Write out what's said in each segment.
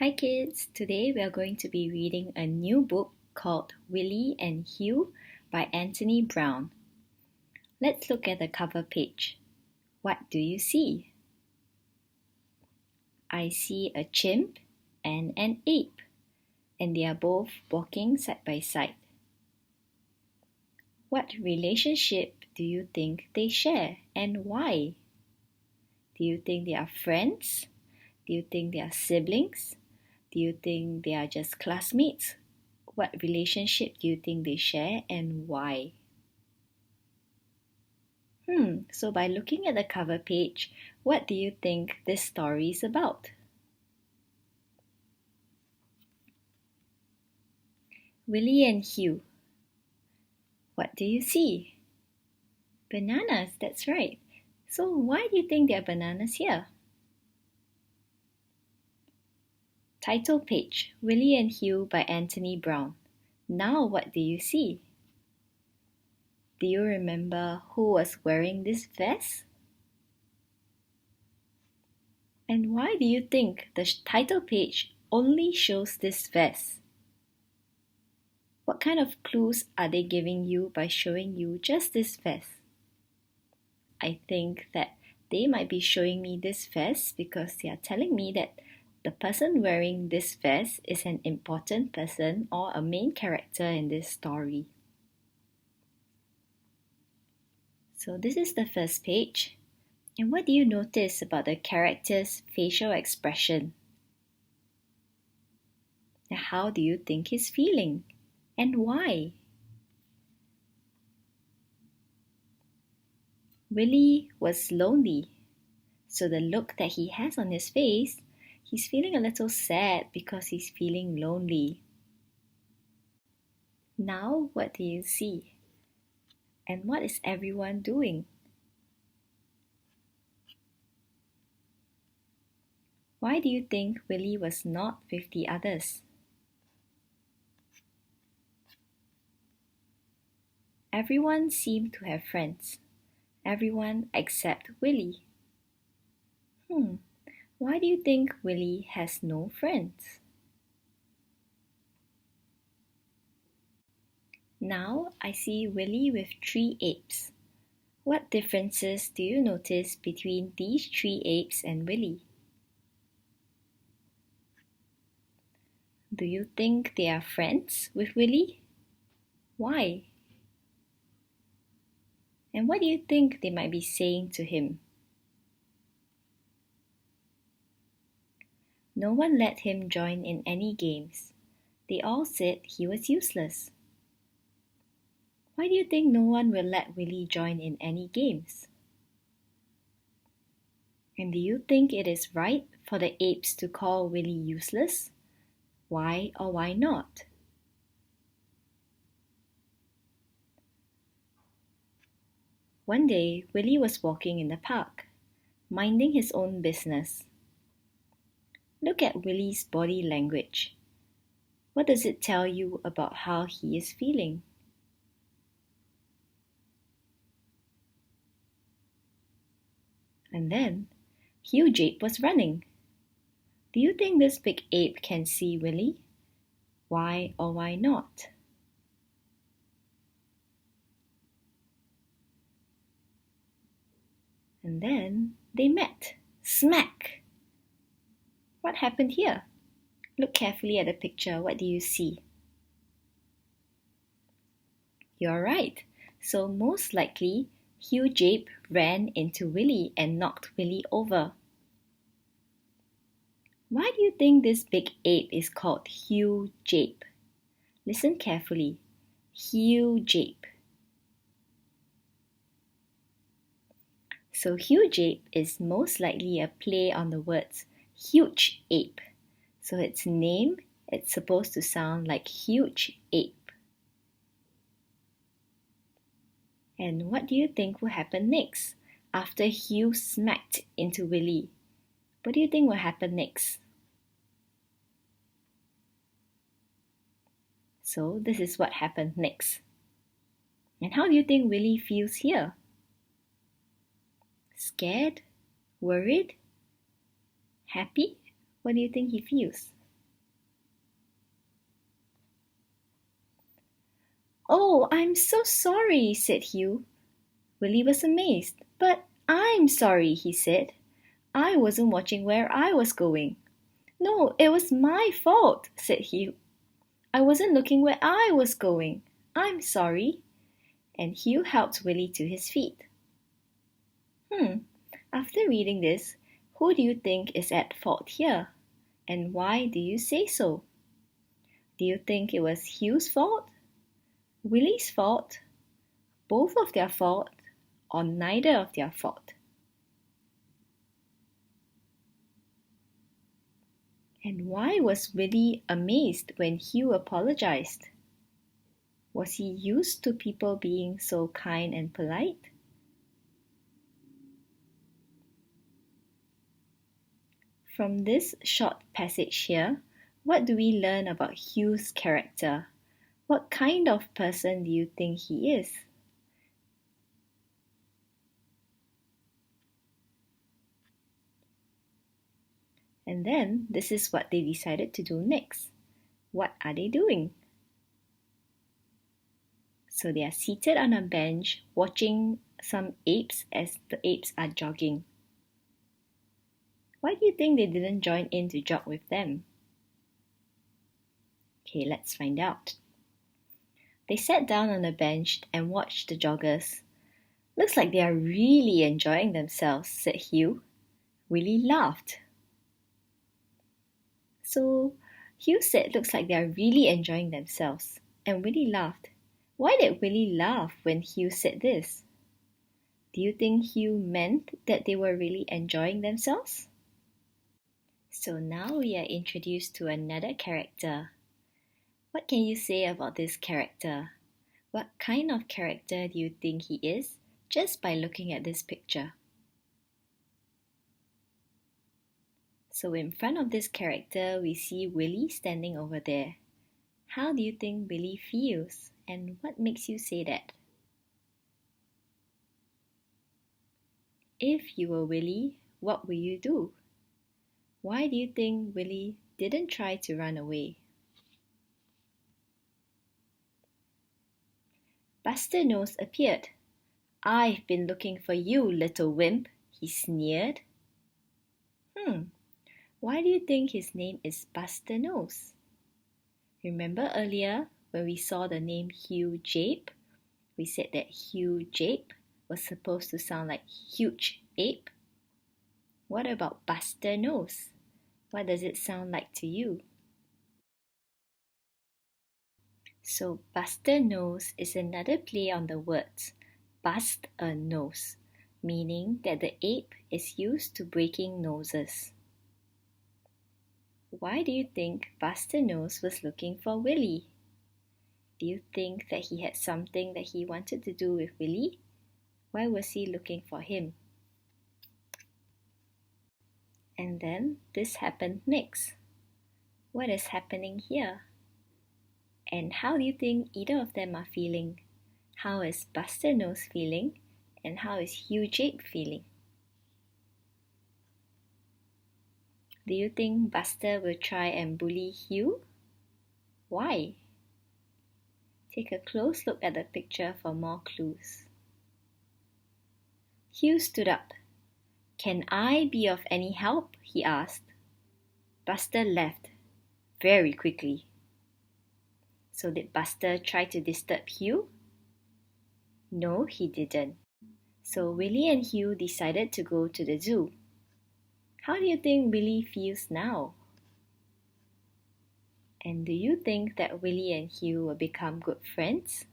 Hi kids, today we are going to be reading a new book called Willy and Hugh by Anthony Brown. Let's look at the cover page. What do you see? I see a chimp and an ape, and they are both walking side by side. What relationship do you think they share and why? Do you think they are friends? Do you think they are siblings? Do you think they are just classmates? What relationship do you think they share and why? So by looking at the cover page, what do you think this story is about? Willy and Hugh. What do you see? Bananas, that's right. So why do you think there are bananas here? Title page, Willy and Hugh by Anthony Brown. Now what do you see? Do you remember who was wearing this vest? And why do you think the title page only shows this vest? What kind of clues are they giving you by showing you just this vest? I think that they might be showing me this vest because they are telling me that the person wearing this vest is an important person or a main character in this story. So this is the first page. And what do you notice about the character's facial expression? Now, how do you think he's feeling? And why? Willy was lonely. So the look that he has on his face, he's feeling a little sad because he's feeling lonely. Now, what do you see? And what is everyone doing? Why do you think Willy was not with the others? Everyone seemed to have friends. Everyone except Willy. Why do you think Willy has no friends? Now I see Willy with 3 apes. What differences do you notice between these 3 apes and Willy? Do you think they are friends with Willy? Why? And what do you think they might be saying to him? No one let him join in any games. They all said he was useless. Why do you think no one will let Willy join in any games? And do you think it is right for the apes to call Willy useless? Why or why not? One day, Willy was walking in the park, minding his own business. Look at Willy's body language. What does it tell you about how he is feeling? And then, Hugh was running. Do you think this big ape can see Willy? Why or why not? And then they met. Smack! What happened here? Look carefully at the picture. What do you see? You're right. So most likely, Hugh ran into Willy and knocked Willy over. Why do you think this big ape is called Hugh? Listen carefully. Hugh. So Hugh is most likely a play on the words huge ape. So its name, it's supposed to sound like huge ape. And what do you think will happen next after Hugh smacked into Willy? What do you think will happen next? So this is what happened next. And how do you think Willy feels here? Scared? Worried? Happy? What do you think he feels? "Oh, I'm so sorry," said Hugh. Willy was amazed. "But I'm sorry," he said. "I wasn't watching where I was going." "No, it was my fault," said Hugh. "I wasn't looking where I was going. I'm sorry." And Hugh helped Willy to his feet. After reading this, who do you think is at fault here? And why do you say so? Do you think it was Hugh's fault, Willy's fault, both of their fault, or neither of their fault? And why was Willy amazed when Hugh apologized? Was he used to people being so kind and polite? From this short passage here, what do we learn about Hugh's character? What kind of person do you think he is? And then this is what they decided to do next. What are they doing? So they are seated on a bench watching some apes as the apes are jogging. Why do you think they didn't join in to jog with them? Okay, let's find out. They sat down on a bench and watched the joggers. "Looks like they are really enjoying themselves," said Hugh. Willy laughed. So Hugh said, "Looks like they are really enjoying themselves." And Willy laughed. Why did Willy laugh when Hugh said this? Do you think Hugh meant that they were really enjoying themselves? So now we are introduced to another character. What can you say about this character? What kind of character do you think he is just by looking at this picture? So in front of this character, we see Willy standing over there. How do you think Willy feels? And what makes you say that? If you were Willy, what will you do? Why do you think Willy didn't try to run away? Buster Nose appeared. "I've been looking for you, little wimp," he sneered. Why do you think his name is Buster Nose? Remember earlier when we saw the name Hugh Jape? We said that Hugh Jape was supposed to sound like huge ape. What about Buster Nose? What does it sound like to you? So Buster Nose is another play on the words bust a nose, meaning that the ape is used to breaking noses. Why do you think Buster Nose was looking for Willy? Do you think that he had something that he wanted to do with Willy? Why was he looking for him? And then this happened next. What is happening here? And how do you think either of them are feeling? How is Buster Nose feeling? And how is Hugh Jape feeling? Do you think Buster will try and bully Hugh? Why? Take a close look at the picture for more clues. Hugh stood up. "Can I be of any help?" he asked. Buster left very quickly. So did Buster try to disturb Hugh? No, he didn't. So Willy and Hugh decided to go to the zoo. How do you think Willy feels now? And do you think that Willy and Hugh will become good friends?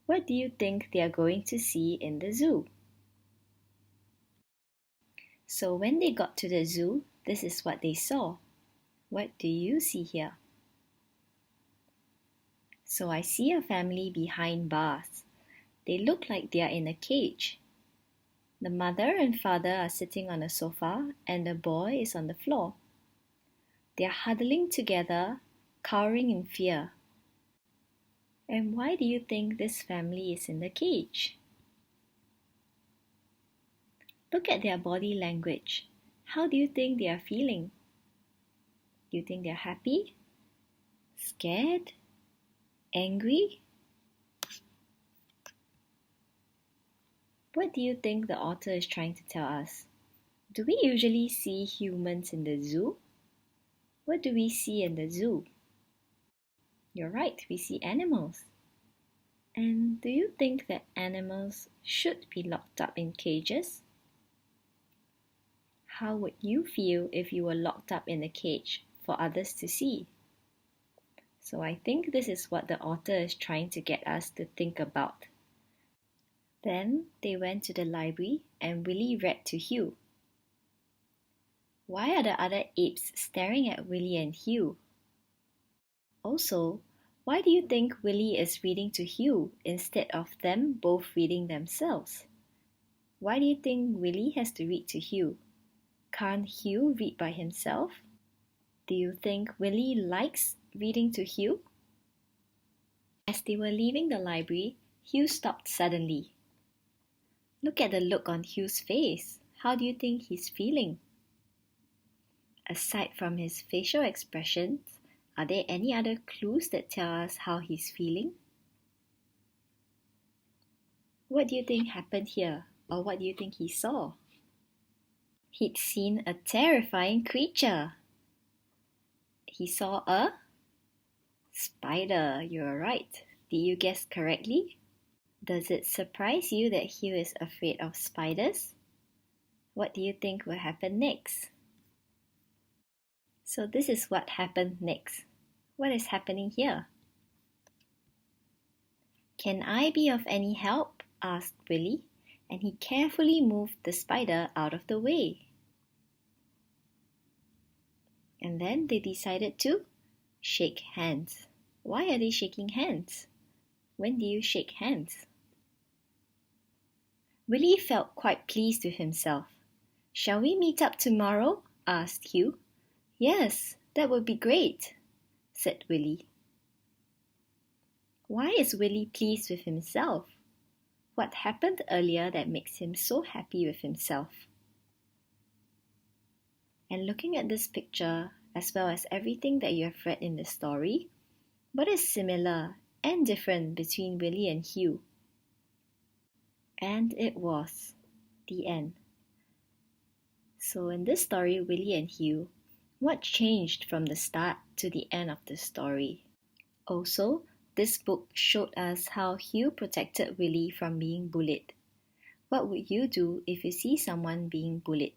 What do you think they are going to see in the zoo? So when they got to the zoo, this is what they saw. What do you see here? So I see a family behind bars. They look like they are in a cage. The mother and father are sitting on a sofa and the boy is on the floor. They are huddling together, cowering in fear. And why do you think this family is in the cage? Look at their body language. How do you think they are feeling? Do you think they're happy? Scared? Angry? What do you think the author is trying to tell us? Do we usually see humans in the zoo? What do we see in the zoo? You're right, we see animals. And do you think that animals should be locked up in cages? How would you feel if you were locked up in a cage for others to see? So I think this is what the author is trying to get us to think about. Then they went to the library and Willy read to Hugh. Why are the other apes staring at Willy and Hugh? Also, why do you think Willy is reading to Hugh instead of them both reading themselves? Why do you think Willy has to read to Hugh? Can't Hugh read by himself? Do you think Willy likes reading to Hugh? As they were leaving the library, Hugh stopped suddenly. Look at the look on Hugh's face. How do you think he's feeling? Aside from his facial expressions, are there any other clues that tell us how he's feeling? What do you think happened here? Or what do you think he saw? He'd seen a terrifying creature. He saw a spider. You're right. Did you guess correctly? Does it surprise you that Hugh is afraid of spiders? What do you think will happen next? So this is what happened next. What is happening here? Can I be of any help? Asked Willy, and he carefully moved the spider out of the way. And then they decided to shake hands. Why are they shaking hands? When do you shake hands? Willy felt quite pleased with himself. Shall we meet up tomorrow? Asked Hugh. Yes, that would be great, said Willy. Why is Willy pleased with himself? What happened earlier that makes him so happy with himself? And looking at this picture, as well as everything that you have read in the story, what is similar and different between Willy and Hugh? And it was the end. So in this story, Willy and Hugh, what changed from the start to the end of the story? Also, this book showed us how Hugh protected Willy from being bullied. What would you do if you see someone being bullied?